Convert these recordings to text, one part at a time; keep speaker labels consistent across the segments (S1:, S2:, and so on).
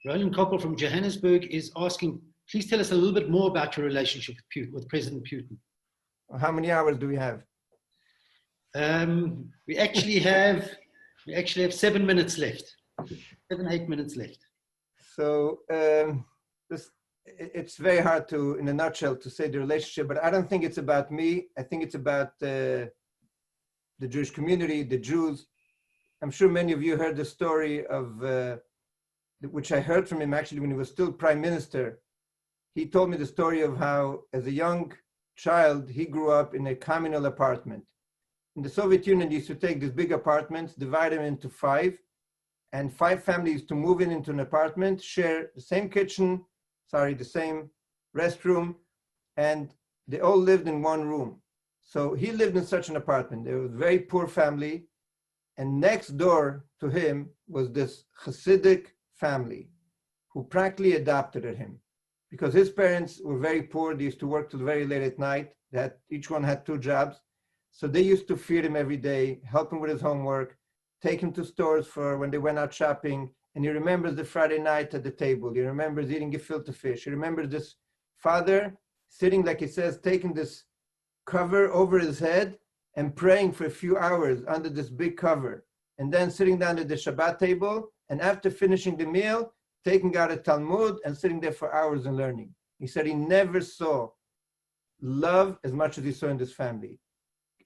S1: Roland Koppel from Johannesburg is asking, please tell us a little bit more about your relationship with Putin, with President Putin.
S2: How many hours do we have?
S1: We actually have 7 minutes left. 8 minutes left.
S2: So it's very hard to, in a nutshell, to say the relationship, but I don't think it's about me. I think it's about the Jewish community, the Jews. I'm sure many of you heard the story of, which I heard from him actually when he was still prime minister. He told me the story of how, as a young child, he grew up in a communal apartment. In the Soviet Union, they used to take these big apartments, divide them into 5, and 5 families to move into an apartment, share the same kitchen, the same restroom, and they all lived in one room. So he lived in such an apartment. They were a very poor family, and next door to him was this Hasidic family who practically adopted him because his parents were very poor. They used to work till very late at night. Each one had 2 jobs. So they used to feed him every day, help him with his homework, take him to stores for when they went out shopping. And he remembers the Friday night at the table. He remembers eating gefilte fish. He remembers this father sitting, like he says, taking this cover over his head and praying for a few hours under this big cover. And then sitting down at the Shabbat table. And after finishing the meal, taking out a Talmud and sitting there for hours and learning. He said he never saw love as much as he saw in this family.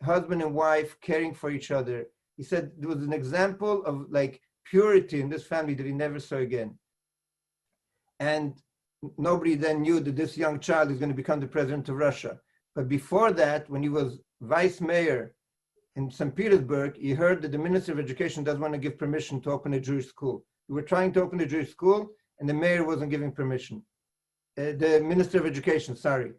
S2: Husband and wife caring for each other. He said there was an example of like purity in this family that he never saw again. And nobody then knew that this young child is going to become the president of Russia. But before that, when he was vice mayor in St. Petersburg, he heard that the Minister of Education doesn't want to give permission to open a Jewish school. We were trying to open a Jewish school, and the mayor wasn't giving permission. The Minister of Education, sorry.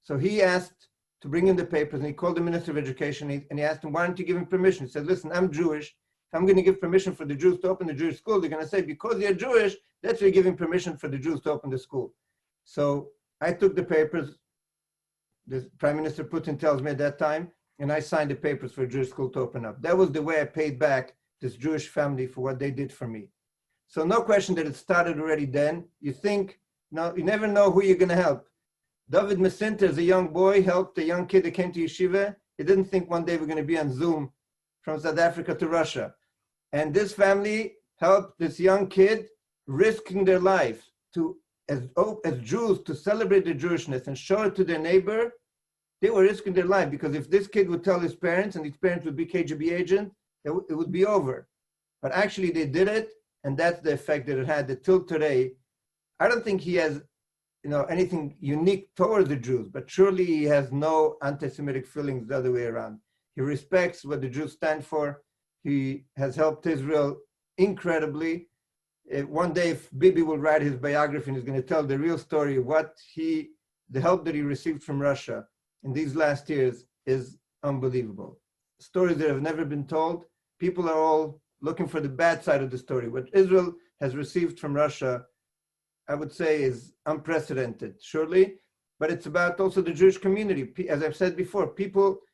S2: So he asked to bring in the papers, and he called the Minister of Education, and he asked him, why don't you give him permission? He said, listen, I'm Jewish. If I'm going to give permission for the Jews to open the Jewish school, they're going to say, because you're Jewish, that's why you're giving permission for the Jews to open the school. So I took the papers, the Prime Minister Putin tells me at that time, and I signed the papers for a Jewish school to open up. That was the way I paid back this Jewish family for what they did for me. So no question that it started already then. You think, no, you never know who you're going to help. David Mesinter, as a young boy, helped a young kid that came to yeshiva. He didn't think one day we're going to be on Zoom from South Africa to Russia. And this family helped this young kid, risking their life to, as Jews, to celebrate their Jewishness and show it to their neighbor. They were risking their life because if this kid would tell his parents and his parents would be KGB agent, it would be over. But actually they did it, and that's the effect that it had. That till today, I don't think he has, anything unique towards the Jews, but surely he has no anti-Semitic feelings the other way around. He respects what the Jews stand for. He has helped Israel incredibly. One day, if Bibi will write his biography and he's going to tell the real story of the help that he received from Russia in these last years is unbelievable. Stories that have never been told. People are all looking for the bad side of the story. What Israel has received from Russia, I would say, is unprecedented, surely. But it's about also the Jewish community. As I've said before,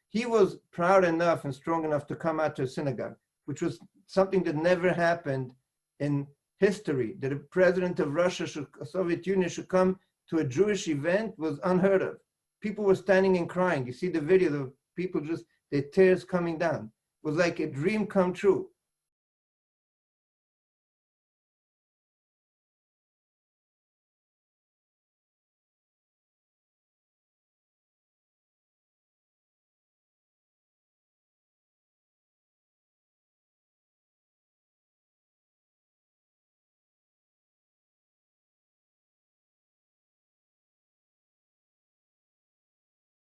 S2: he was proud enough and strong enough to come out to a synagogue, which was something that never happened in history. That a president of Russia, Soviet Union, should come to a Jewish event was unheard of. People were standing and crying. You see the video of people their tears coming down. It was like a dream come true.